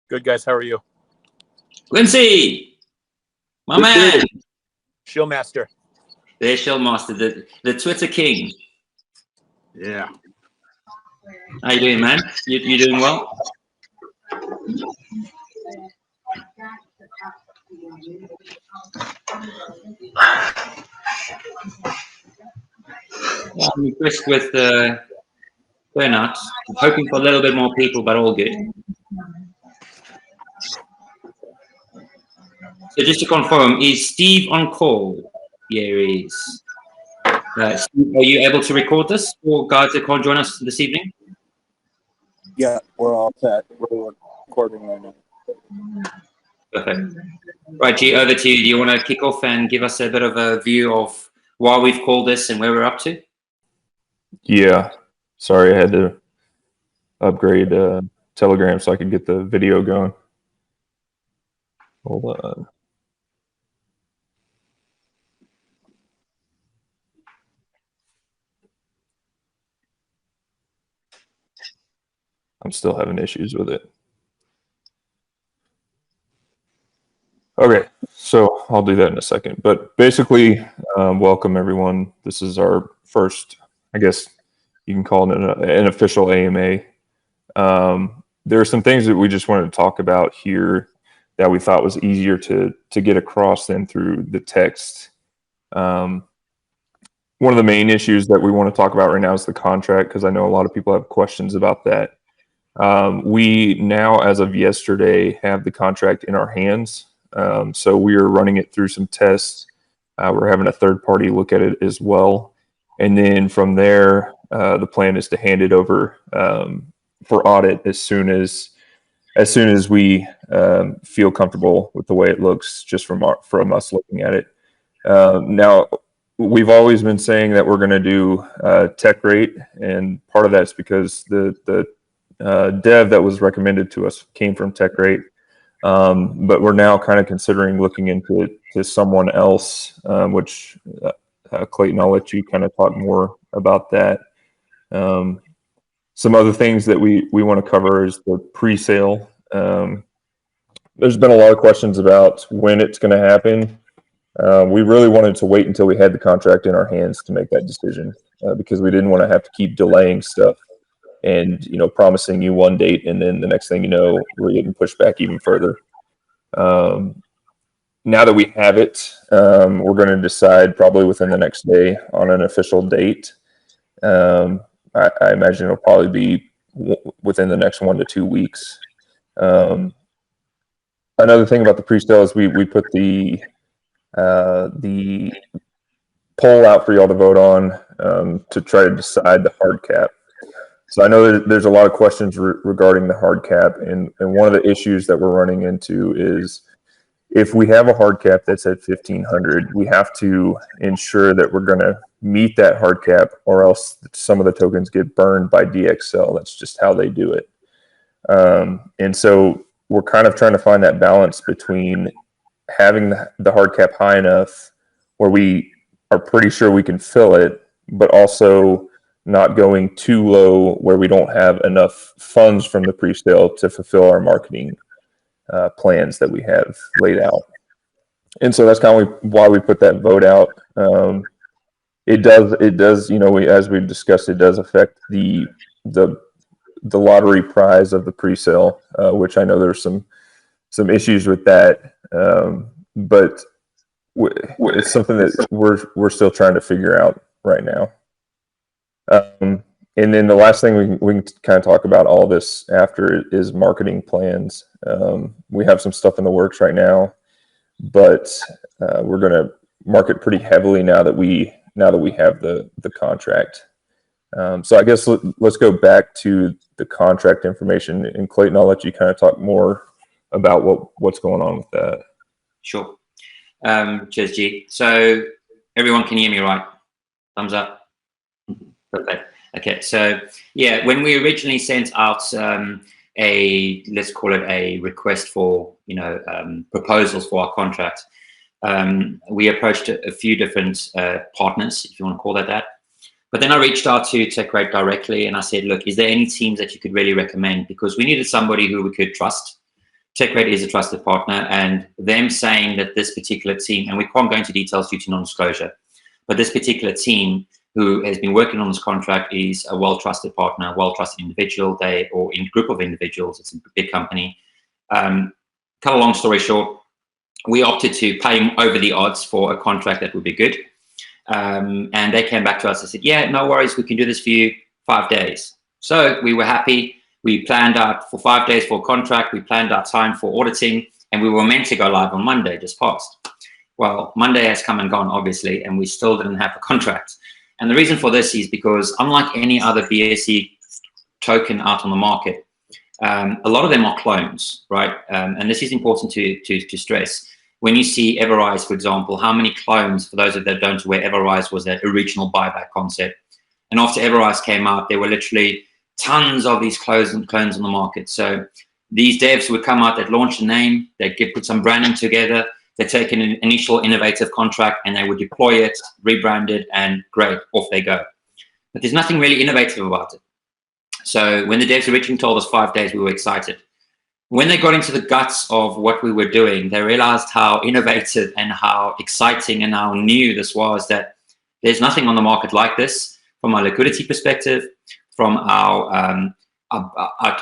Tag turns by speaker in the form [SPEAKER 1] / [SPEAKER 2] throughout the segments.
[SPEAKER 1] Good, guys. How are you?
[SPEAKER 2] Quincy, my man.
[SPEAKER 1] Shill Master.
[SPEAKER 2] There's Shill Master, the Twitter king.
[SPEAKER 1] Yeah.
[SPEAKER 2] How you doing, man? You doing well? Yeah, I'm impressed with the burnout. Hoping for a little bit more people, but all good. So just to confirm, is Steve on call? Here he is. Steve, are you able to record this for guys that can't join us this evening?
[SPEAKER 3] Yeah, we're all set. We're recording right now.
[SPEAKER 2] Perfect. Right, G, over to you. Do you want to kick off and give us a bit of a view of why we've called this and where we're up to?
[SPEAKER 4] Yeah. Sorry, I had to upgrade Telegram so I could get the video going. Hold on. I'm still having issues with it. Okay, so I'll do that in a second. But basically, welcome everyone. This is our first, I guess you can call it an official AMA. There are some things that we just wanted to talk about here that we thought was easier to get across than through the text. One of the main issues that we want to talk about right now is the contract, because I know a lot of people have questions about that. We now, as of yesterday, have the contract in our hands. So we are running it through some tests. We're having a third party look at it as well. And then from there, the plan is to hand it over for audit as soon as we feel comfortable with the way it looks, just from us looking at it. Now, we've always been saying that we're going to do tech rate, and part of that's because the dev that was recommended to us came from tech rate. But we're now kind of considering looking into someone else, which Clayton, I'll let you kind of talk more about that. Some other things that we want to cover is the pre-sale. There's been a lot of questions about when it's going to happen. We really wanted to wait until we had the contract in our hands to make that decision, because we didn't want to have to keep delaying stuff and, promising you one date, and then the next thing you know, we're getting pushed back even further. Now that we have it, we're going to decide probably within the next day on an official date. I imagine it'll probably be within the next 1 to 2 weeks. Another thing about the pre-sale is we put the poll out for y'all to vote on to try to decide the hard cap. So I know there's a lot of questions regarding the hard cap, and one of the issues that we're running into is if we have a hard cap that's at 1,500, we have to ensure that we're going to meet that hard cap, or else some of the tokens get burned by DXL. That's just how they do it. And so we're kind of trying to find that balance between having the hard cap high enough where we are pretty sure we can fill it, but also not going too low where we don't have enough funds from the pre-sale to fulfill our marketing plans that we have laid out. And so that's kind of why we put that vote out. It does, as we've discussed, it does affect the lottery prize of the pre-sale, which I know there's some issues with that. But it's something that we're still trying to figure out right now. And then the last thing we can kind of talk about all this after is marketing plans. We have some stuff in the works right now, but we're going to market pretty heavily now that we have the contract. So I guess let's go back to the contract information, and Clayton, I'll let you kind of talk more about what's going on with that.
[SPEAKER 2] Sure. Cheers, G. So everyone can hear me, right? Thumbs up. Perfect. Okay, so yeah, when we originally sent out let's call it a request for proposals for our contract, we approached a few different partners, if you want to call that. But then I reached out to TechRate directly, and I said, look, is there any teams that you could really recommend? Because we needed somebody who we could trust. TechRate is a trusted partner, and them saying that this particular team, and we can't go into details due to non-disclosure, but this particular team who has been working on this contract is a well-trusted partner, a well-trusted individual, or in group of individuals. It's a big company. Cut a long story short, we opted to pay over the odds for a contract that would be good. And they came back to us and said, yeah, no worries, we can do this for you 5 days. So we were happy. We planned out for 5 days for a contract. We planned our time for auditing, and we were meant to go live on Monday, just passed. Well, Monday has come and gone, obviously, and we still didn't have a contract. And the reason for this is because unlike any other BSC token out on the market, a lot of them are clones, right? And this is important to stress. When you see Everrise, for example, how many clones, for those that don't know where Everrise was, that original buyback concept. And after Everrise came out, there were literally tons of these clones on the market. So these devs would come out, they'd launch a name, they'd put some branding together, they'd take an initial innovative contract, and they would deploy it, rebrand it, and great, off they go. But there's nothing really innovative about it. So when the devs originally told us 5 days, we were excited. When they got into the guts of what we were doing, they realized how innovative and how exciting and how new this was, that there's nothing on the market like this from our liquidity perspective, from our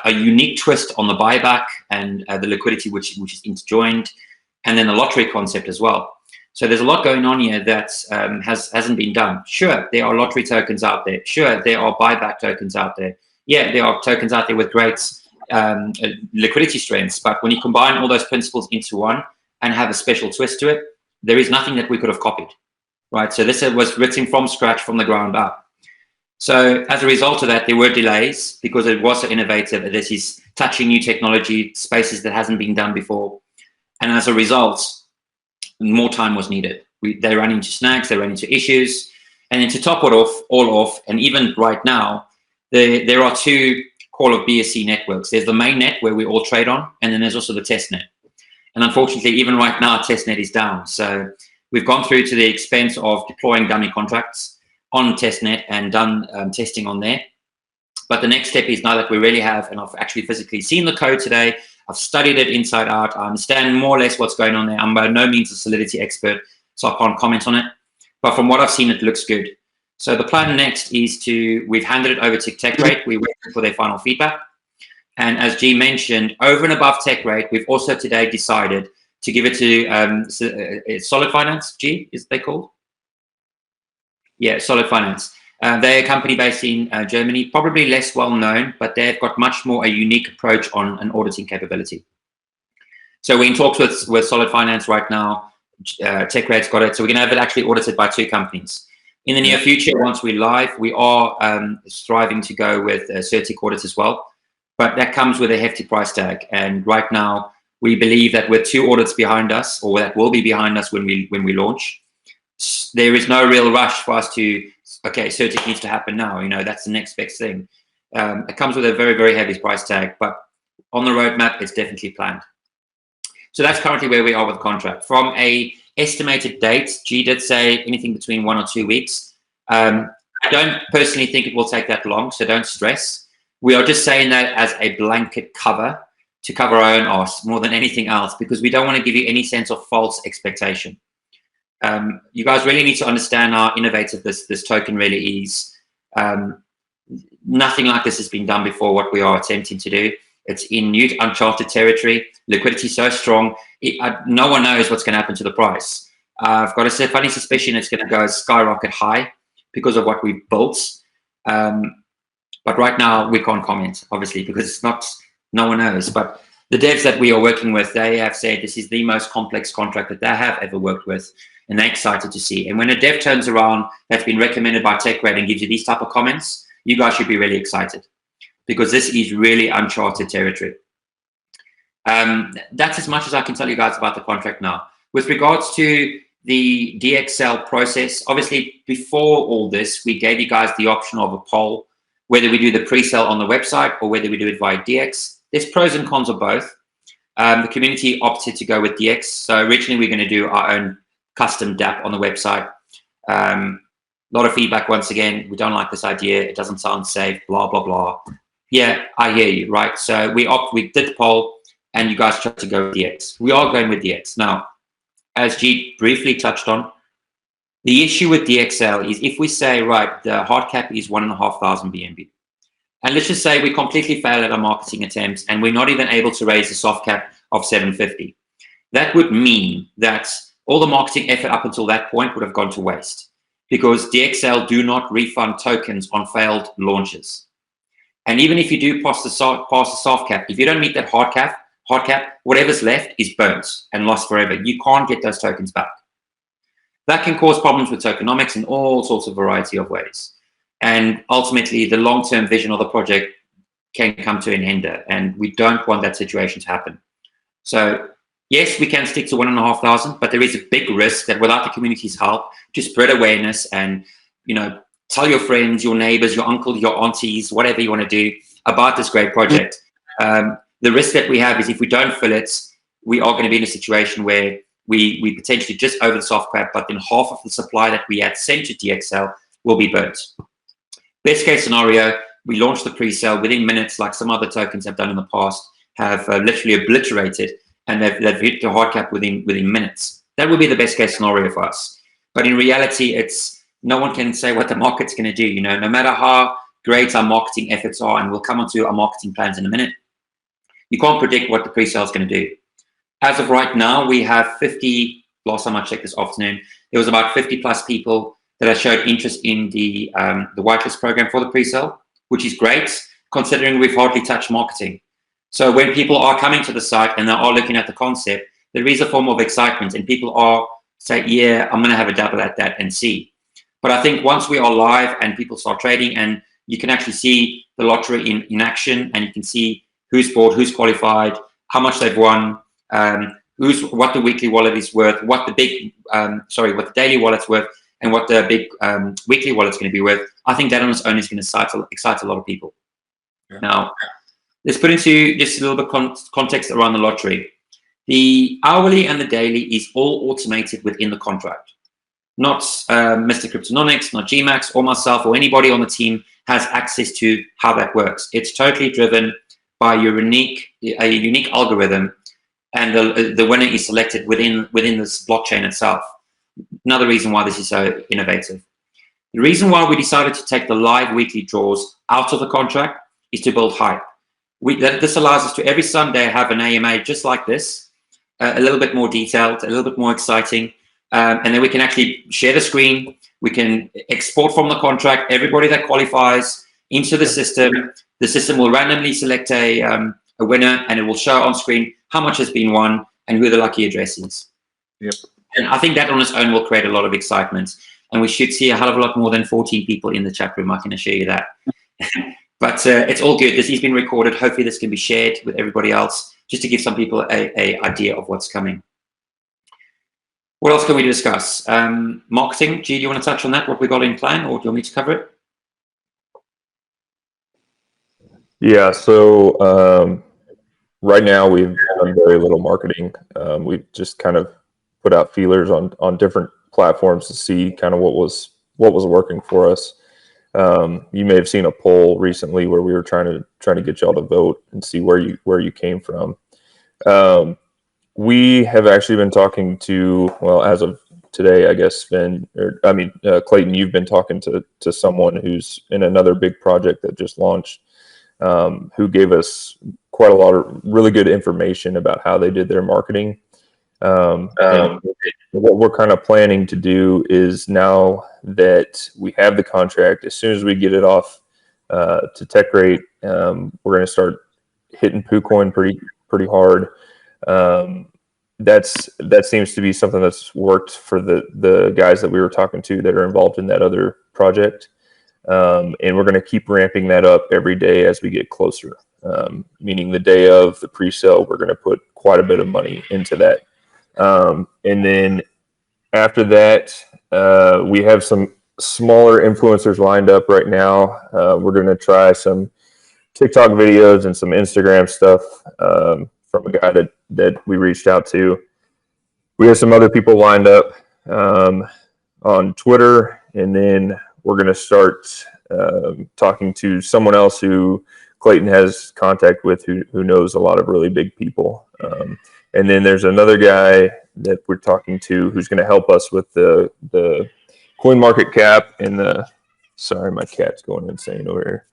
[SPEAKER 2] a unique twist on the buyback and the liquidity which is interjoined, and then the lottery concept as well. So there's a lot going on here that hasn't been done. Sure, there are lottery tokens out there. Sure, there are buyback tokens out there. Yeah, there are tokens out there with great liquidity strengths. But when you combine all those principles into one and have a special twist to it, there is nothing that we could have copied, right? So this was written from scratch, from the ground up. So as a result of that, there were delays because it was so innovative. This is touching new technology, spaces that hasn't been done before. And as a result, more time was needed. They ran into snags, they ran into issues. And then to top it all off, and even right now, there are two Call of BSC networks. There's the main net where we all trade on, and then there's also the test net. And unfortunately, even right now, testnet is down. So we've gone through to the expense of deploying dummy contracts on testnet and done testing on there. But the next step is, now that we really have, and I've actually physically seen the code today, I've studied it inside out, I understand more or less what's going on there. I'm by no means a Solidity expert, so I can't comment on it. But from what I've seen, it looks good. So the plan next is we've handed it over to TechRate. We're waiting for their final feedback. And as G mentioned, over and above TechRate, we've also today decided to give it to Solid Finance, G, is they called? Yeah, Solid Finance. They're a company based in Germany, probably less well known, but they've got much more a unique approach on an auditing capability. So we're in talks with Solid Finance right now. TechRate's got it. So we're going to have it actually audited by 2 companies. In the near future, once we're live, we are striving to go with Certic audits as well. But that comes with a hefty price tag. And right now, we believe that with 2 audits behind us, or that will be behind us when we launch, there is no real rush for us to, okay, Certic needs to happen now. You know, that's the next best thing. It comes with a very, very heavy price tag, but on the roadmap, it's definitely planned. So that's currently where we are with the contract. From a estimated date, G did say anything between 1 or 2 weeks. I don't personally think it will take that long, so don't stress. We are just saying that as a blanket cover to cover our own arse more than anything else, because we don't want to give you any sense of false expectation. You guys really need to understand how innovative this token really is. Nothing like this has been done before, what we are attempting to do. It's in new, uncharted territory. Liquidity so strong, no one knows what's going to happen to the price. I've got a funny suspicion it's going to go skyrocket high because of what we've built. But right now, we can't comment, obviously, because it's not, no one knows. But the devs that we are working with, they have said this is the most complex contract that they have ever worked with, and they're excited to see. And when a dev turns around that's been recommended by TechRate and gives you these type of comments, you guys should be really excited, because this is really uncharted territory. That's as much as I can tell you guys about the contract now. With regards to the DXL process, obviously before all this, we gave you guys the option of a poll, whether we do the pre-sale on the website or whether we do it via DX. There's pros and cons of both. The community opted to go with DX. So originally we're going to do our own custom DApp on the website. A lot of feedback once again. We don't like this idea. It doesn't sound safe, blah, blah, blah. Yeah, I hear you, right? So we did the poll. and you guys try to go with DX. We are going with DX. Now, as G briefly touched on, the issue with DXL is if we say, right, the hard cap is 1,500 BNB, and let's just say we completely fail at our marketing attempts and we're not even able to raise the soft cap of 750. That would mean that all the marketing effort up until that point would have gone to waste, because DXL do not refund tokens on failed launches. And even if you do pass the soft cap, if you don't meet that hard cap, whatever's left is burnt and lost forever. You can't get those tokens back. That can cause problems with tokenomics in all sorts of variety of ways. And ultimately, the long-term vision of the project can come to an hinder, and we don't want that situation to happen. So yes, we can stick to 1,500, but there is a big risk that without the community's help to spread awareness and, you know, tell your friends, your neighbors, your uncle, your aunties, whatever you want to do about this great project. The risk that we have is if we don't fill it, we are going to be in a situation where we potentially just over the soft cap, but then half of the supply that we had sent to DXL will be burnt. Best case scenario, we launch the pre-sale within minutes, like some other tokens have done in the past, have literally obliterated, and they've hit the hard cap within minutes. That would be the best case scenario for us. But in reality, it's no one can say what the market's going to do. You know, no matter how great our marketing efforts are, and we'll come onto our marketing plans in a minute, you can't predict what the pre-sale is going to do. As of right now, we have 50. Last time I checked this afternoon, there was about 50 plus people that have showed interest in the whitelist program for the pre-sale, which is great considering we've hardly touched marketing. So when people are coming to the site and they are looking at the concept, there is a form of excitement, and people are saying, yeah, I'm going to have a dabble at that and see. But I think once we are live and people start trading, and you can actually see the lottery in action, and you can see who's bought, who's qualified, how much they've won, what the weekly wallet is worth, what the the daily wallet's worth, and what the big weekly wallet's going to be worth. I think that on its own is going to excite a lot of people. Yeah. Now, let's put into just a little bit context around the lottery. The hourly and the daily is all automated within the contract. Not Mr. Cryptonomics, not GMAX, or myself, or anybody on the team has access to how that works. It's totally driven by a unique algorithm, and the winner is selected within this blockchain itself. Another reason why this is so innovative. The reason why we decided to take the live weekly draws out of the contract is to build hype. This allows us to every Sunday have an AMA just like this, a little bit more detailed, a little bit more exciting, and then we can actually share the screen. We can export from the contract everybody that qualifies into the system. The system will randomly select a winner, and it will show on screen how much has been won and who the lucky address is.
[SPEAKER 1] Yep. And
[SPEAKER 2] I think that on its own will create a lot of excitement, and we should see a hell of a lot more than 14 people in the chat room. I can assure you that. But it's all good. This has been recorded. Hopefully this can be shared with everybody else, just to give some people a idea of what's coming. What else can we discuss? Marketing. G, do you want to touch on that? What we got in plan, or do you want me to cover it?
[SPEAKER 4] Yeah. So right now we've done very little marketing. We've just kind of put out feelers on different platforms to see kind of what was working for us. You may have seen a poll recently where we were trying to get y'all to vote and see where you came from. We have actually been talking to, well, as of today, I guess, Clayton, you've been talking to someone who's in another big project that just launched, who gave us quite a lot of really good information about how they did their marketing. And what we're kind of planning to do is, now that we have the contract, as soon as we get it off to TechRate, we're going to start hitting PooCoin pretty hard. That seems to be something that's worked for the guys that we were talking to that are involved in that other project. And we're going to keep ramping that up every day as we get closer. Meaning the day of the pre-sale, we're going to put quite a bit of money into that. And then after that, we have some smaller influencers lined up right now. We're going to try some TikTok videos and some Instagram stuff from a guy that we reached out to. We have some other people lined up on Twitter, and then we're going to start talking to someone else who Clayton has contact with who knows a lot of really big people. And then there's another guy that we're talking to who's going to help us with the coin market cap and the. Sorry, my cat's going insane over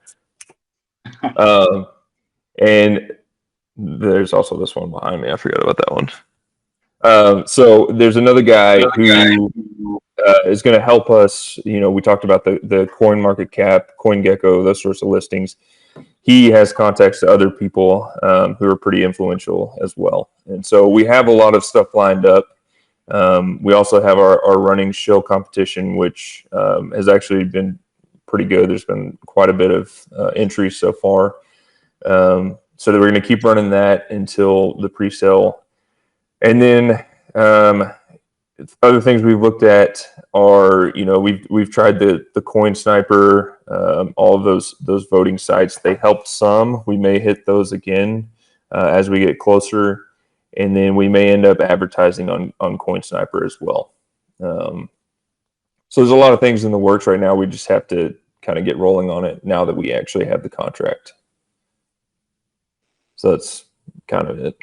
[SPEAKER 4] here. And there's also this one behind me. I forgot about that one. So there's another guy who is going to help us. You know, we talked about the coin market cap, CoinGecko, those sorts of listings. He has contacts to other people who are pretty influential as well. And so we have a lot of stuff lined up. We also have our running shill competition, which has actually been pretty good. There's been quite a bit of entries so far. So that we're going to keep running that until the pre-sale. And then other things we've looked at are, you know, we've tried the Coin Sniper, all of those voting sites. They helped some. We may hit those again as we get closer, and then we may end up advertising on Coin Sniper as well. So there's a lot of things in the works right now. We just have to kind of get rolling on it now that we actually have the contract. So that's kind of it.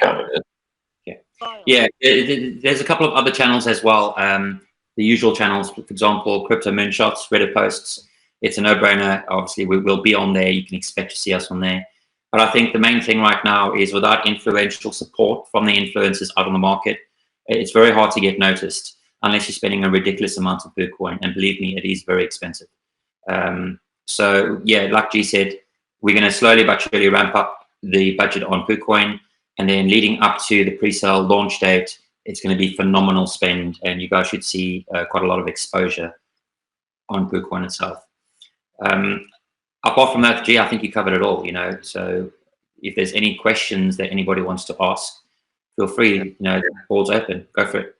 [SPEAKER 2] Yeah, there's a couple of other channels as well. The usual channels, for example, Crypto Moonshots, Reddit posts. It's a no-brainer. Obviously, we will be on there. You can expect to see us on there. But I think the main thing right now is without influential support from the influencers out on the market, it's very hard to get noticed unless you're spending a ridiculous amount of Bitcoin. And believe me, it is very expensive. So yeah, like G said, we're going to slowly but surely ramp up the budget on Bitcoin, and then leading up to the pre-sale launch date, it's going to be phenomenal spend, and you guys should see quite a lot of exposure on Bitcoin itself. Apart from that, G, I think you covered it all, you know, so if there's any questions that anybody wants to ask, feel free, you know, the ball's open, go for it.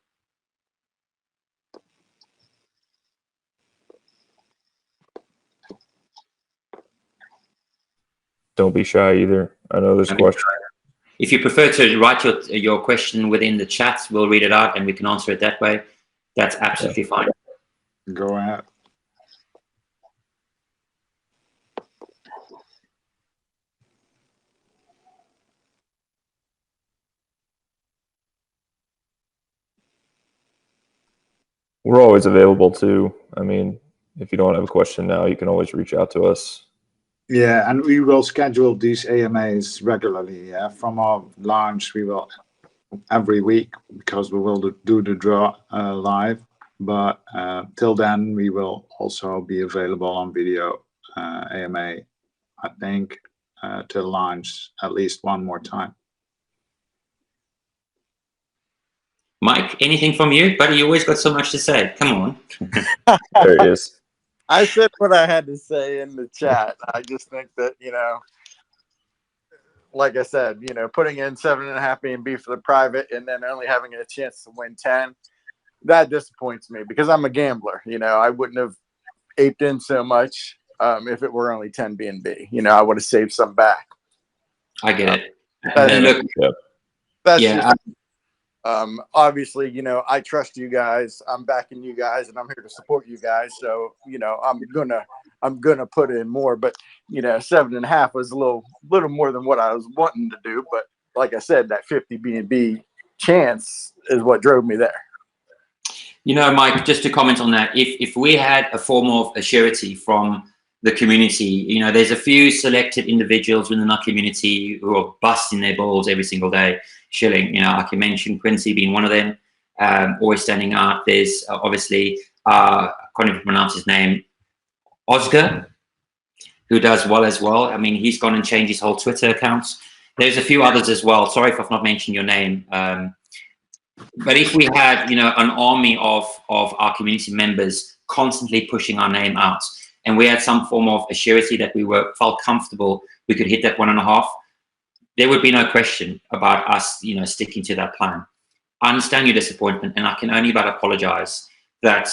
[SPEAKER 4] Don't be shy either. I know there's questions.
[SPEAKER 2] If you prefer to write your question within the chat, we'll read it out and we can answer it that way. That's absolutely fine.
[SPEAKER 3] Go ahead.
[SPEAKER 4] We're always available too. I mean, if you don't have a question now, you can always reach out to us.
[SPEAKER 3] Yeah, and we will schedule these AMAs regularly. Yeah, from our launch, we will every week, because we will do the draw live. But till then, we will also be available on video AMA. I think till launch at least one more time.
[SPEAKER 2] Mike, anything from you? Buddy, you always got so much to say. Come on.
[SPEAKER 4] There it is.
[SPEAKER 5] I said what I had to say in the chat. I just think that, you know, like I said, you know, putting in 7.5 BNB for the private and then only having a chance to win 10, that disappoints me because I'm a gambler. You know, I wouldn't have aped in so much if it were only 10 BNB. You know, I would have saved some back.
[SPEAKER 2] I get it.
[SPEAKER 5] That's
[SPEAKER 2] yeah.
[SPEAKER 5] just, obviously, you know, I trust you guys. I'm backing you guys, and I'm here to support you guys. So, you know, I'm gonna put in more. But you know, 7.5 was a little more than what I was wanting to do. But like I said, that 50 BNB chance is what drove me there.
[SPEAKER 2] You know, Mike, just to comment on that, if we had a form of a surety from the community, you know, there's a few selected individuals within our community who are busting their balls every single day, shilling. You know, I can mention Quincy being one of them, always standing out. There's obviously, I can't even pronounce his name, Oscar, who does well as well. I mean, he's gone and changed his whole Twitter accounts. There's a few others as well. Sorry if I've not mentioned your name. But if we had, you know, an army of our community members constantly pushing our name out, and we had some form of a surety that we felt comfortable we could hit that 1.5, there would be no question about us, you know, sticking to that plan. I understand your disappointment, and I can only but apologize that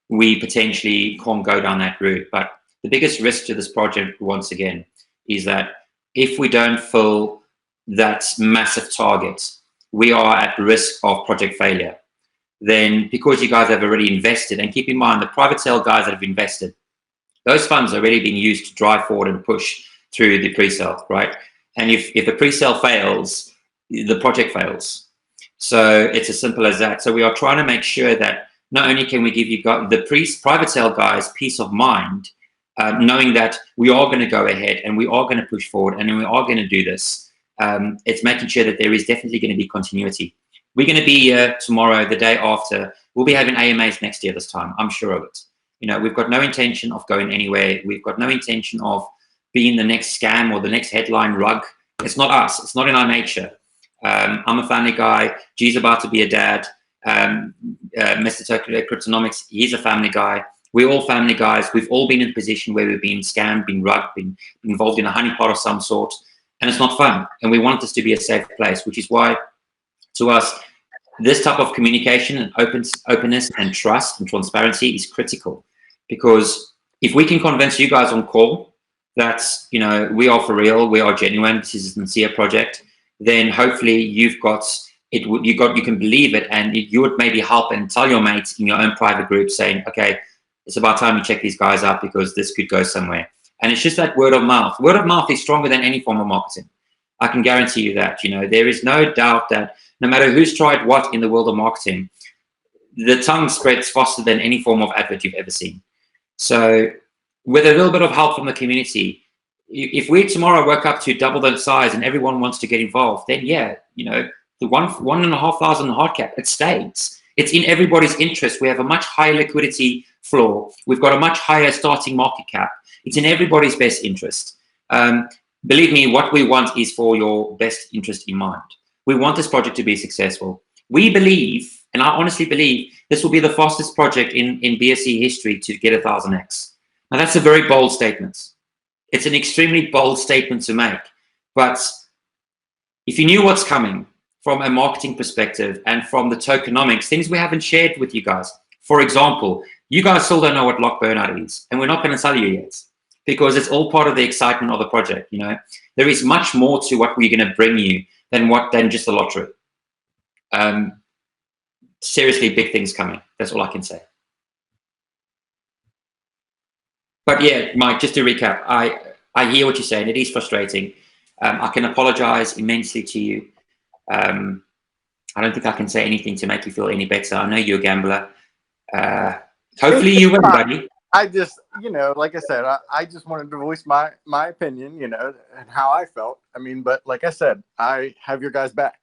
[SPEAKER 2] we potentially can't go down that route. But the biggest risk to this project, once again, is that if we don't fill that massive target, we are at risk of project failure. Then, because you guys have already invested, and keep in mind, the private sale guys that have invested, those funds are already being used to drive forward and push through the pre-sale, right? And if the pre-sale fails, the project fails. So it's as simple as that. So we are trying to make sure that not only can we give you the private sale guys peace of mind, knowing that we are going to go ahead and we are going to push forward and we are going to do this. It's making sure that there is definitely going to be continuity. We're going to be here tomorrow, the day after. We'll be having AMAs next year this time. I'm sure of it. You know, we've got no intention of going anywhere. We've got no intention of being the next scam or the next headline rug. It's not us. It's not in our nature. I'm a family guy. G's about to be a dad. Mr. Cryptonomics, he's a family guy. We're all family guys. We've all been in a position where we've been scammed, been rugged, been involved in a honeypot of some sort, and it's not fun. And we want this to be a safe place, which is why, to us, this type of communication and openness and trust and transparency is critical. Because if we can convince you guys on call that, you know, we are for real, we are genuine, this is a sincere project, then hopefully you've got it. You can believe it, and you would maybe help and tell your mates in your own private group, saying, okay, it's about time you check these guys out because this could go somewhere. And it's just that word of mouth. Word of mouth is stronger than any form of marketing. I can guarantee you that. You know, there is no doubt that no matter who's tried what in the world of marketing, the tongue spreads faster than any form of advert you've ever seen. So with a little bit of help from the community, if we tomorrow work up to double the size and everyone wants to get involved, then yeah, you know, the 1,500 hard cap, it stays. It's in everybody's interest. We have a much higher liquidity floor. We've got a much higher starting market cap. It's in everybody's best interest. Believe me, what we want is for your best interest in mind. We want this project to be successful. We believe, and I honestly believe, this will be the fastest project in BSC history to get 1,000x. Now, that's a very bold statement. It's an extremely bold statement to make. But if you knew what's coming from a marketing perspective and from the tokenomics, things we haven't shared with you guys. For example, you guys still don't know what lock burnout is, and we're not going to tell you yet because it's all part of the excitement of the project. You know, there is much more to what we're going to bring you than just the lottery. Seriously, big things coming. That's all I can say. But yeah, Mike, just to recap, I hear what you're saying. It is frustrating. I can apologize immensely to you. I don't think I can say anything to make you feel any better. I know you're a gambler. Hopefully you win, buddy.
[SPEAKER 5] I just, you know, like I said, I just wanted to voice my opinion, you know, and how I felt. I mean, but like I said, I have your guys back.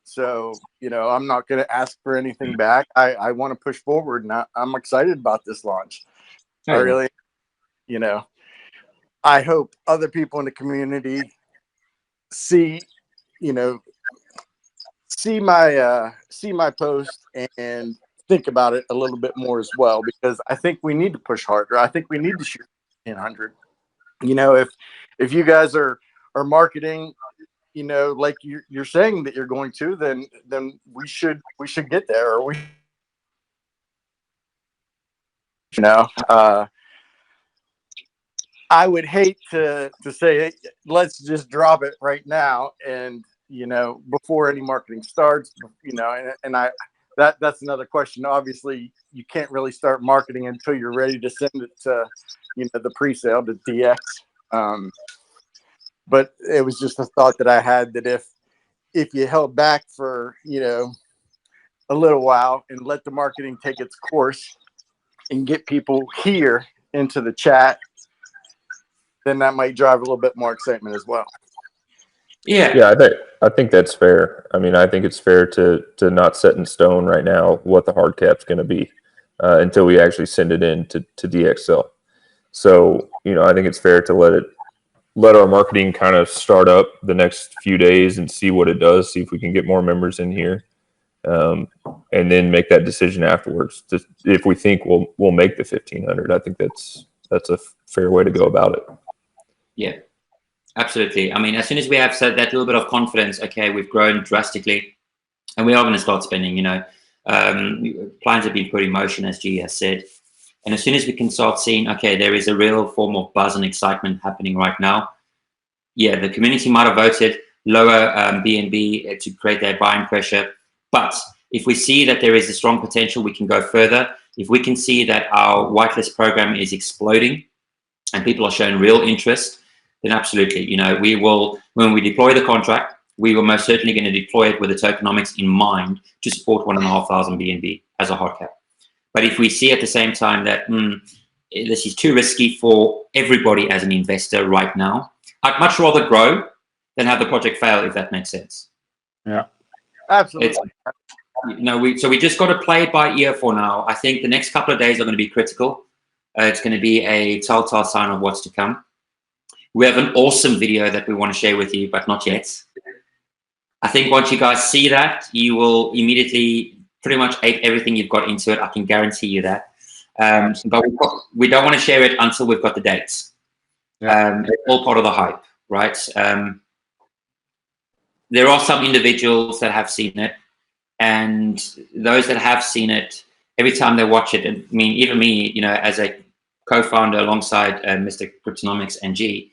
[SPEAKER 5] So, you know, I'm not going to ask for anything back. I want to push forward, and I'm excited about this launch. I really, you know, I hope other people in the community see, you know, see my post and think about it a little bit more as well, because I think we need to push harder. I think we need to shoot 1,500. You know, if you guys are marketing, you know, like you're saying that you're going to, then we should get there. Or we, you know, I would hate to say, hey, let's just drop it right now, and you know, before any marketing starts, you know, and that's another question. Obviously, you can't really start marketing until you're ready to send it to, you know, the pre-sale to DX. But it was just a thought that I had, that if you held back for, you know, a little while and let the marketing take its course and get people here into the chat, then that might drive a little bit more excitement as well.
[SPEAKER 4] Yeah, I think that's fair. I mean, I think it's fair to not set in stone right now what the hard cap's going to be until we actually send it in to DXL. So, you know, I think it's fair to let our marketing kind of start up the next few days and see what it does, see if we can get more members in here, and then make that decision afterwards. If we think we'll make the 1,500, I think that's a fair way to go about it. Yeah.
[SPEAKER 2] Absolutely. I mean, as soon as we have said that little bit of confidence, okay, we've grown drastically and we are going to start spending, you know, plans have been put in motion, as G has said. And as soon as we can start seeing, okay, there is a real form of buzz and excitement happening right now. Yeah, the community might have voted lower BNB to create that buying pressure. But if we see that there is a strong potential, we can go further. If we can see that our whitelist program is exploding and people are showing real interest, then absolutely, you know, we will, when we deploy the contract, we will most certainly going to deploy it with the tokenomics in mind to support 1,500 BNB as a hard cap. But if we see at the same time that this is too risky for everybody as an investor right now, I'd much rather grow than have the project fail, if that makes sense.
[SPEAKER 3] Yeah,
[SPEAKER 5] Absolutely.
[SPEAKER 2] You know, so we just got to play it by ear for now. I think the next couple of days are going to be critical. It's going to be a telltale sign of what's to come. We have an awesome video that we want to share with you, but not yet. I think once you guys see that, you will immediately pretty much ape everything you've got into it. I can guarantee you that. But we don't want to share it until we've got the dates.
[SPEAKER 3] Yeah.
[SPEAKER 2] It's all part of the hype, right? There are some individuals that have seen it, and those that have seen it, every time they watch it, I mean, even me, you know, as a co-founder alongside Mr. Cryptonomics and G,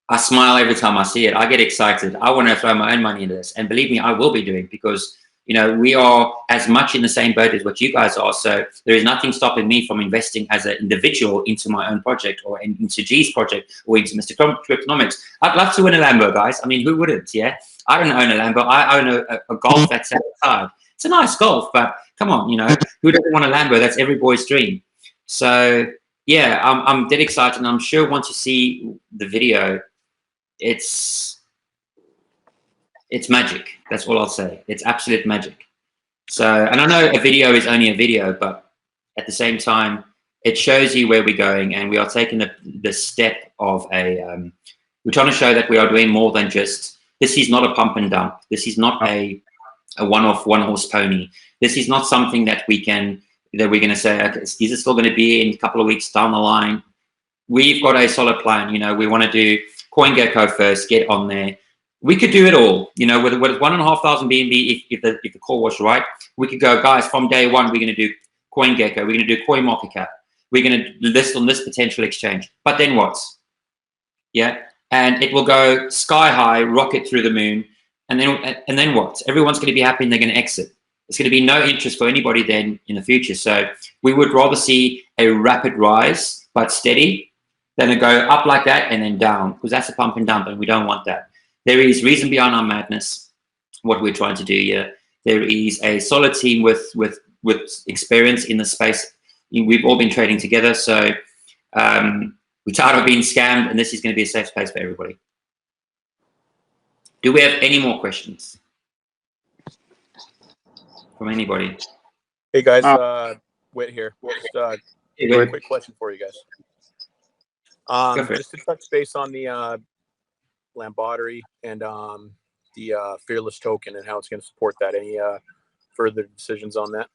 [SPEAKER 2] I smile every time I see it. I get excited. I want to throw my own money into this. And believe me, I will be doing, because, you know, we are as much in the same boat as what you guys are. So there is nothing stopping me from investing as an individual into my own project, or into G's project, or into Mr. Cryptonomics. I'd love to win a Lambo, guys. I mean, who wouldn't? Yeah. I don't own a Lambo. I own a Golf that's set aside. It's a nice Golf, but come on, you know, who doesn't want a Lambo? That's every boy's dream. So yeah, I'm dead excited. And I'm sure once you see the video, it's magic. That's all I'll say. It's absolute magic. So, and I know a video is only a video, but at the same time, it shows you where we're going, and we are taking the step of we're trying to show that we are doing more than just, this is not a pump and dump. This is not a one-off, one-horse pony. This is not something that we're going to say, okay, is it still going to be in a couple of weeks down the line? We've got a solid plan. You know, we want to do CoinGecko first, get on there. We could do it all, you know, with 1,500 BNB, if the call was right. We could go, guys, from day one, we're going to do CoinGecko, we're going to do CoinMarketCap, we're going to list on this potential exchange. But then what? Yeah, and it will go sky high, rocket through the moon, and then what? Everyone's going to be happy and they're going to exit. There's going to be no interest for anybody then in the future. So we would rather see a rapid rise, but steady, than to go up like that and then down, because that's a pump and dump, and we don't want that. There is reason behind our madness, what we're trying to do here. There is a solid team with experience in the space. We've all been trading together, so we're tired of being scammed, and this is going to be a safe space for everybody. Do we have any more questions from anybody?
[SPEAKER 1] Hey guys, Whit here. Just quick question for you guys. Just to touch base on the Lambottery and the Fearless token and how it's going to support that. Any further decisions on that?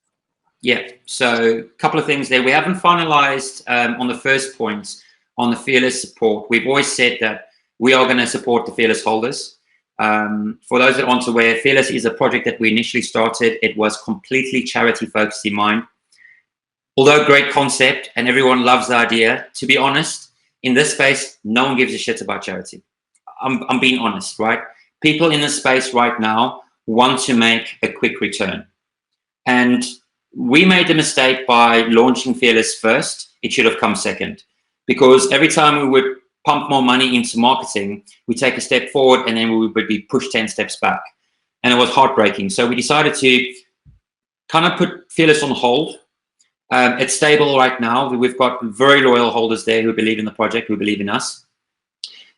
[SPEAKER 2] Yeah, so a couple of things there. We haven't finalized on the first point on the Fearless support. We've always said that we are going to support the Fearless holders. For those that aren't aware, Fearless is a project that we initially started. It was completely charity focused in mind. Although great concept and everyone loves the idea, to be honest, in this space, no one gives a shit about charity. I'm being honest, right? People in this space right now want to make a quick return. And we made the mistake by launching Fearless first. It should have come second, because every time we would pump more money into marketing, we take a step forward and then we would be pushed 10 steps back. And it was heartbreaking. So we decided to kind of put Fearless on hold. It's stable right now. We've got very loyal holders there who believe in the project, who believe in us.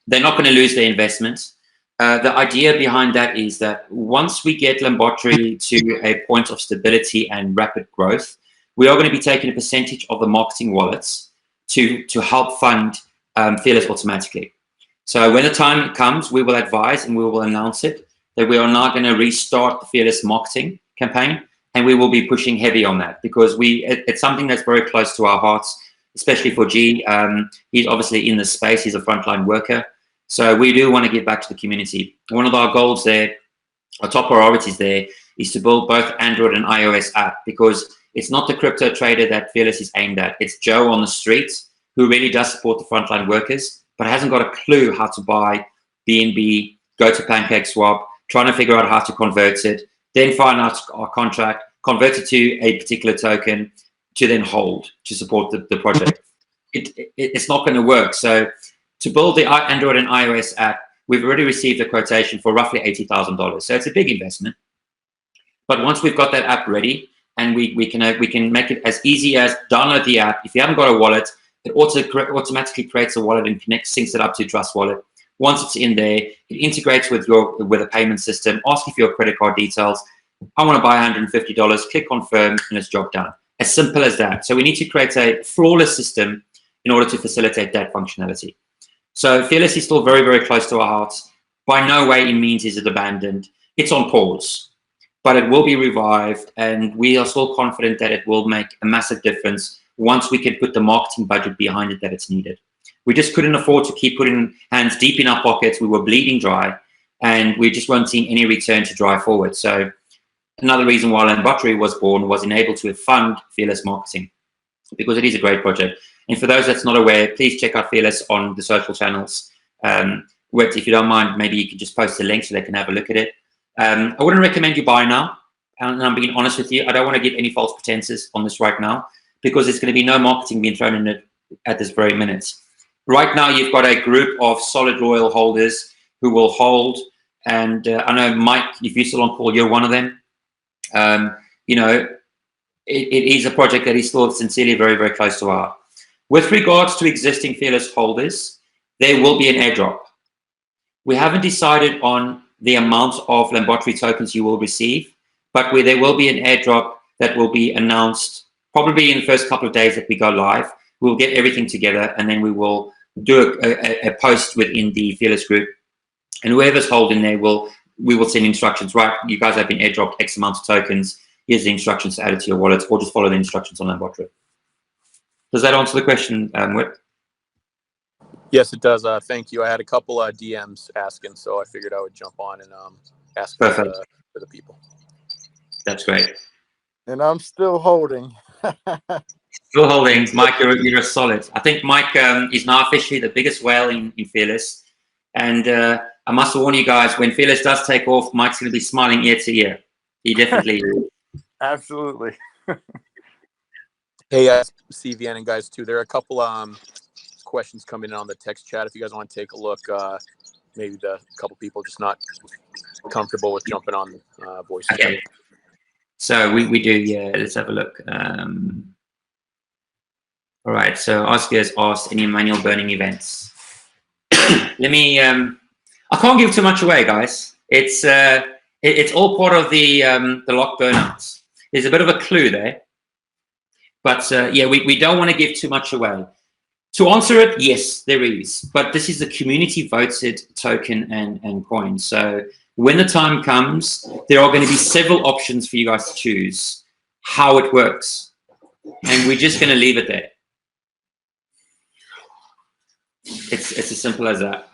[SPEAKER 2] They're not going to lose their investments. The idea behind that is that once we get Lambottery to a point of stability and rapid growth, we are going to be taking a percentage of the marketing wallets to help fund Fearless automatically. So when the time comes, we will advise and we will announce it that we are now going to restart the Fearless marketing campaign, and we will be pushing heavy on that, because it's something that's very close to our hearts, especially for G. He's obviously in this space. He's a frontline worker. So we do want to give back to the community. One of our goals there, our top priorities there, is to build both Android and iOS app, because it's not the crypto trader that Fearless is aimed at. It's Joe on the streets who really does support the frontline workers, but hasn't got a clue how to buy BNB, go to PancakeSwap, trying to figure out how to convert it, then find out our contract, convert it to a particular token to then hold to support the project. It's not going to work. So To build the Android and iOS app, we've already received a quotation for roughly $80,000. So it's a big investment. But once we've got that app ready, and we can make it as easy as download the app. If you haven't got a wallet, it automatically creates a wallet and syncs it up to Trust Wallet. Once it's in there, it integrates with a payment system, ask you for your credit card details. I want to buy $150, click confirm, and it's job done. As simple as that. So we need to create a flawless system in order to facilitate that functionality. So Fearless is still very, very close to our hearts. By no way in means is it abandoned. It's on pause, but it will be revived, and we are still confident that it will make a massive difference once we can put the marketing budget behind it that it's needed. We just couldn't afford to keep putting hands deep in our pockets. We were bleeding dry, and we just weren't seeing any return to drive forward. So another reason why Lambottery was born was enabled to fund Fearless marketing, because it is a great project. And for those that's not aware, please check out Fearless on the social channels. If you don't mind, maybe you could just post a link so they can have a look at it. I wouldn't recommend you buy now, and I'm being honest with you. I don't want to give any false pretenses on this right now, because there's going to be no marketing being thrown in it at this very minute. Right now, you've got a group of solid loyal holders who will hold, and I know, Mike, if you're still on call, you're one of them. You know, it is a project that is still sincerely very, very close to our heart. With regards to existing Fearless holders, there will be an airdrop. We haven't decided on the amount of Lambottery tokens you will receive, but there will be an airdrop that will be announced probably in the first couple of days that we go live. We'll get everything together, and then we will do a post within the Fearless group, and whoever's holding there we will send instructions. Right, you guys have been airdropped X amount of tokens. Here's the instructions to add it to your wallet, or just follow the instructions on Lambottery. Does that answer the question, Whit?
[SPEAKER 1] Yes, it does. Thank you. I had a couple DMs asking, so I figured I would jump on and ask for the people.
[SPEAKER 2] That's great.
[SPEAKER 5] And I'm still holding.
[SPEAKER 2] Still holding. Mike, you're a solid. I think Mike is now officially the biggest whale in Fearless. And I must warn you guys, when Fearless does take off, Mike's going to be smiling ear to ear. He definitely
[SPEAKER 5] Absolutely.
[SPEAKER 1] Hey, CVN and guys, too. There are a couple questions coming in on the text chat. If you guys want to take a look, maybe a couple people just not comfortable with jumping on voice.
[SPEAKER 2] Okay. So we do, yeah. Let's have a look. All right. So Oscar has asked any manual burning events. Let me. I can't give too much away, guys. It's all part of the lock burnouts. There's a bit of a clue there, but yeah, we don't want to give too much away. To answer it, yes, there is, but this is a community voted token and coin. So when the time comes, there are going to be several options for you guys to choose how it works, and we're just going to leave it there. It's as simple as that.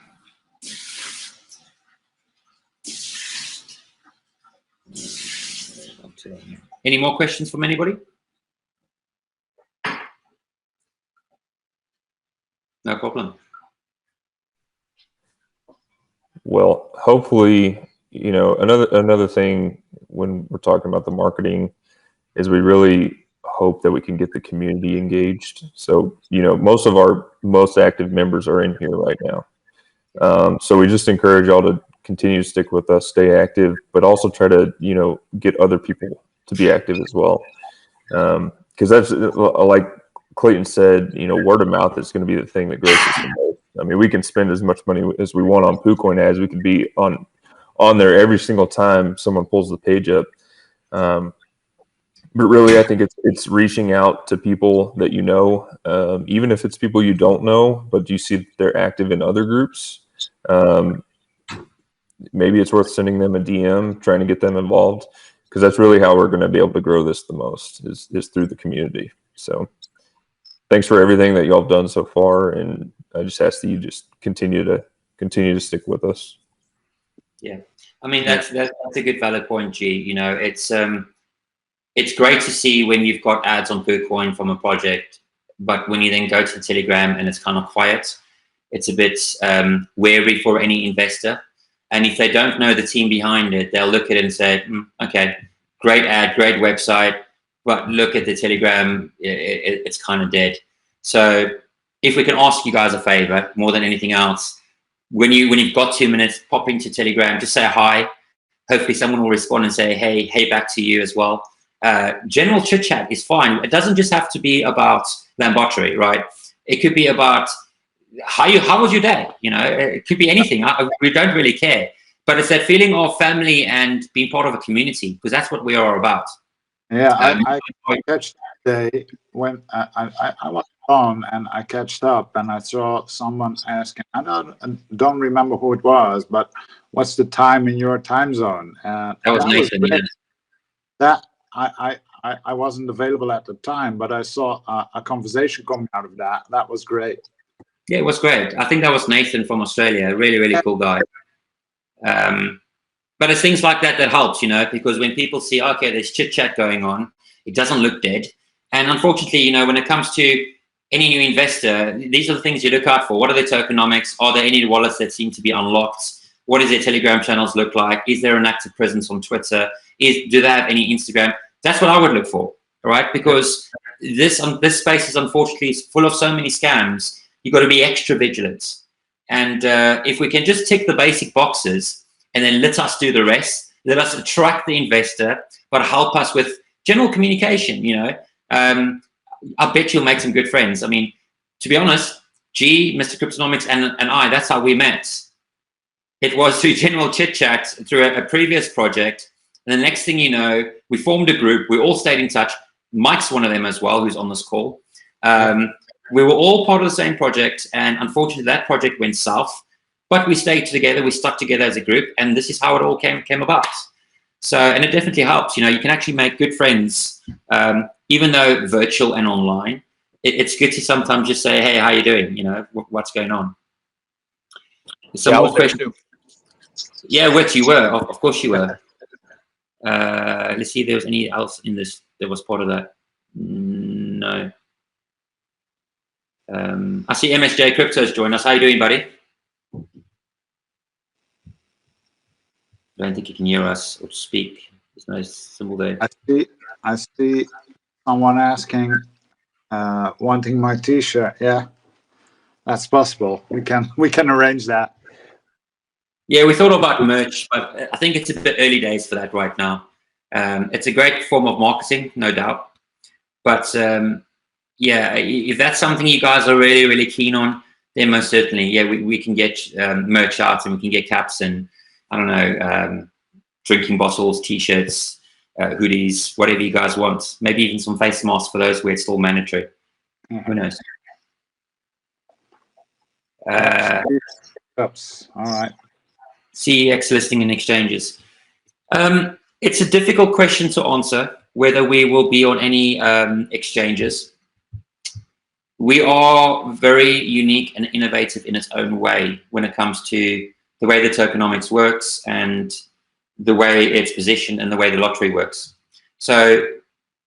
[SPEAKER 2] Any more questions from anybody? No problem.
[SPEAKER 4] Well, hopefully, you know, another thing when we're talking about the marketing is we really hope that we can get the community engaged. So, you know, most of our most active members are in here right now. So we just encourage y'all to continue to stick with us, stay active, but also try to, you know, get other people to be active as well. Because that's, like Clayton said, you know, word of mouth is going to be the thing that grows us the most. I mean, we can spend as much money as we want on PooCoin ads. We could be on there every single time someone pulls the page up. But really, I think it's reaching out to people that you know, even if it's people you don't know, but you see they're active in other groups. Maybe it's worth sending them a DM, trying to get them involved, because that's really how we're going to be able to grow this the most is through the community. So thanks for everything that y'all have done so far, and I just ask that you just continue to stick with us.
[SPEAKER 2] Yeah, I mean that's a good valid point, G. You know, it's great to see when you've got ads on PooCoin from a project, but when you then go to Telegram and it's kind of quiet, it's a bit wary for any investor. And if they don't know the team behind it, they'll look at it and say, okay, great ad, great website, but look at the Telegram, it's kind of dead. So if we can ask you guys a favor more than anything else, when you've got 2 minutes, pop into Telegram, just say hi. Hopefully someone will respond and say, hey back to you as well. General chit chat is fine. It doesn't just have to be about Lambottery, right? It could be about how was your day? You know, it could be anything. We don't really care. But it's that feeling of family and being part of a community, because that's what we are about.
[SPEAKER 3] Yeah, I catch that day when I was on and I catched up and I saw someone asking, I don't remember who it was, but what's the time in your time zone?
[SPEAKER 2] That was Nathan. Yeah.
[SPEAKER 3] That I wasn't available at the time, but I saw a conversation coming out of that. That was great.
[SPEAKER 2] Yeah, it was great. I think that was Nathan from Australia. Really, really cool guy. But it's things like that that helps, you know, because when people see, okay, there's chit chat going on, it doesn't look dead. And unfortunately, you know, when it comes to any new investor, these are the things you look out for. What are their tokenomics? Are there any wallets that seem to be unlocked? What does their Telegram channels look like? Is there an active presence on Twitter? Do they have any Instagram? That's what I would look for, right? Because this space is unfortunately full of so many scams. You've got to be extra vigilant. And if we can just tick the basic boxes and then let us do the rest, let us attract the investor, but help us with general communication, you know, I bet you'll make some good friends. I mean, to be honest, Mr. Cryptonomics and I, that's how we met. It was through general chit chat through a previous project. And the next thing you know, we formed a group. We all stayed in touch. Mike's one of them as well, who's on this call. We were all part of the same project. And unfortunately, that project went south. But we stayed together. We stuck together as a group. And this is how it all came about. So, and it definitely helps. You know, you can actually make good friends, even though virtual and online. It's good to sometimes just say, hey, how you doing? You know, what's going on? Some more questions. Yeah, Wit, you were. Of course you were. Let's see if there was any else in this that was part of that. No. I see MSJ Crypto's joined us. How you doing, buddy? I don't think you can hear us or speak. There's no symbol there.
[SPEAKER 3] I see someone asking, wanting my T-shirt. Yeah, that's possible. We can arrange that.
[SPEAKER 2] Yeah, we thought about merch, but I think it's a bit early days for that right now. It's a great form of marketing, no doubt. But yeah, if that's something you guys are really, really keen on, then most certainly, yeah, we can get merch out and we can get caps and, I don't know, drinking bottles, T-shirts, hoodies, whatever you guys want. Maybe even some face masks for those where it's still mandatory. Who knows?
[SPEAKER 3] Cups. All right.
[SPEAKER 2] CEX listing and exchanges. It's a difficult question to answer, whether we will be on any exchanges. We are very unique and innovative in its own way when it comes to the way the tokenomics works and the way it's positioned and the way the lottery works. So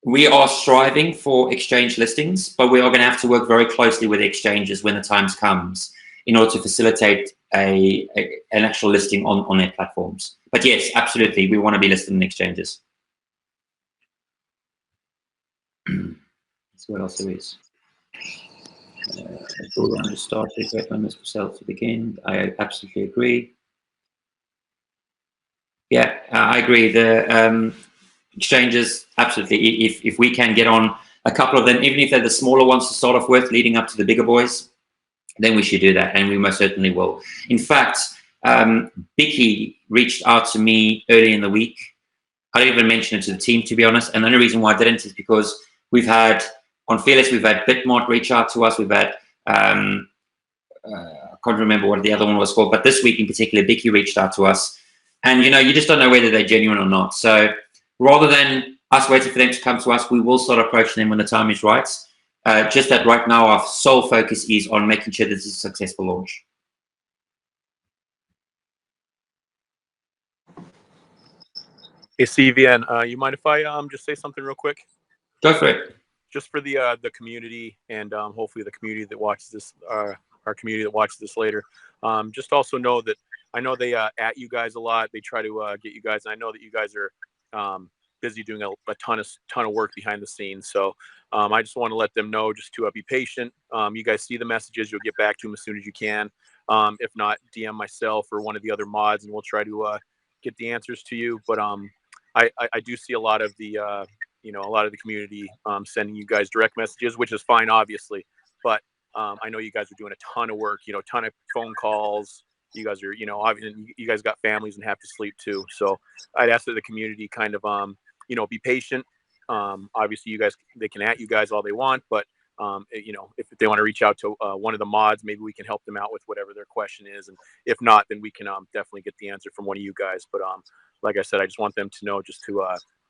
[SPEAKER 2] we are striving for exchange listings, but we are going to have to work very closely with the exchanges when the time comes in order to facilitate an actual listing on their platforms. But yes, absolutely, we want to be listed in exchanges. Let's see what else there is. All around the start, great moments for sales to begin. I absolutely agree. Yeah, I agree. The exchanges, absolutely. If we can get on a couple of them, even if they're the smaller ones to start off with, leading up to the bigger boys, then we should do that, and we most certainly will. In fact, Bicky reached out to me early in the week. I didn't even mention it to the team, to be honest. And the only reason why I didn't is because we've had, on Fearless, we've had Bitmart reach out to us. We've had, I can't remember what the other one was called, but this week in particular, Bicky reached out to us. And, you know, you just don't know whether they're genuine or not. So rather than us waiting for them to come to us, we will start approaching them when the time is right. Just that right now, our sole focus is on making sure this is a successful launch.
[SPEAKER 1] Hey, CVN, you mind if I just say something real quick?
[SPEAKER 2] Go for it.
[SPEAKER 1] Just for the community and hopefully the community that watches this, our community that watches this later. Just also know that I know they at you guys a lot. They try to get you guys. And I know that you guys are busy doing a ton of work behind the scenes. So I just want to let them know just to be patient. You guys see the messages, you'll get back to them as soon as you can. If not, DM myself or one of the other mods, and we'll try to get the answers to you. But I do see a lot of the a lot of the community sending you guys direct messages, which is fine, obviously. But I know you guys are doing a ton of work, a ton of phone calls. You guys are, you guys got families and have to sleep too. So I'd ask that the community kind of, be patient. Obviously, they can at you guys all they want, but if they want to reach out to one of the mods, maybe we can help them out with whatever their question is. And if not, then we can definitely get the answer from one of you guys. But like I said, I just want them to know just to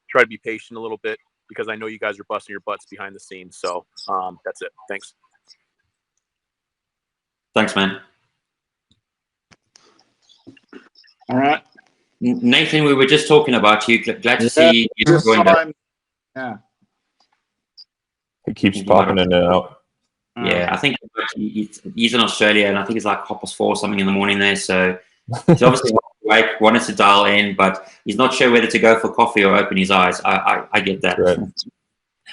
[SPEAKER 1] try to be patient a little bit, because I know you guys are busting your butts behind the scenes. So that's it. Thanks.
[SPEAKER 2] Thanks, man.
[SPEAKER 3] All right.
[SPEAKER 2] Nathan, we were just talking about you. Glad to see you
[SPEAKER 3] Just
[SPEAKER 2] joined
[SPEAKER 3] saw
[SPEAKER 2] us.
[SPEAKER 3] him. Yeah.
[SPEAKER 4] It keeps popping in and out.
[SPEAKER 2] Yeah, I think he's in Australia, and I think it's like 4:30 or something in the morning there. So he's obviously wanted to dial in, but he's not sure whether to go for coffee or open his eyes. I get that.
[SPEAKER 4] Right.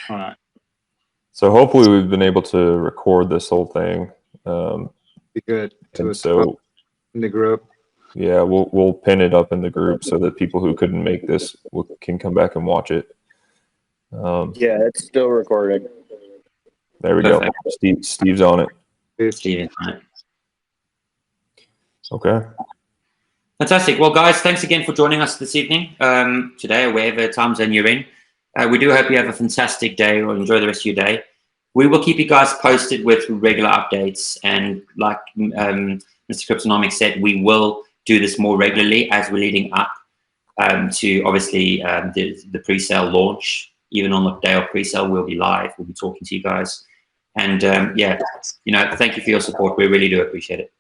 [SPEAKER 3] All right.
[SPEAKER 4] So hopefully we've been able to record this whole thing.
[SPEAKER 3] Be good.
[SPEAKER 4] And so
[SPEAKER 3] in the group.
[SPEAKER 4] Yeah, we'll pin it up in the group so that people who couldn't make this can come back and watch it.
[SPEAKER 5] Yeah, it's still recording.
[SPEAKER 4] There we
[SPEAKER 2] Perfect.
[SPEAKER 4] go. Steve's on it.
[SPEAKER 2] Steven, right.
[SPEAKER 4] Okay.
[SPEAKER 2] Fantastic. Well, guys, thanks again for joining us this evening, today, or wherever time zone you're in. We do hope you have a fantastic day or enjoy the rest of your day. We will keep you guys posted with regular updates. And like Mr. Cryptonomics said, we will do this more regularly as we're leading up to obviously the pre-sale launch. Even on the day of pre-sale, we'll be live. We'll be talking to you guys. And yeah, thank you for your support. We really do appreciate it.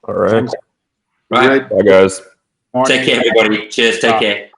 [SPEAKER 4] All right.
[SPEAKER 2] Right.
[SPEAKER 4] Bye, guys.
[SPEAKER 3] Morning.
[SPEAKER 2] Take care, everybody. Cheers. Take care.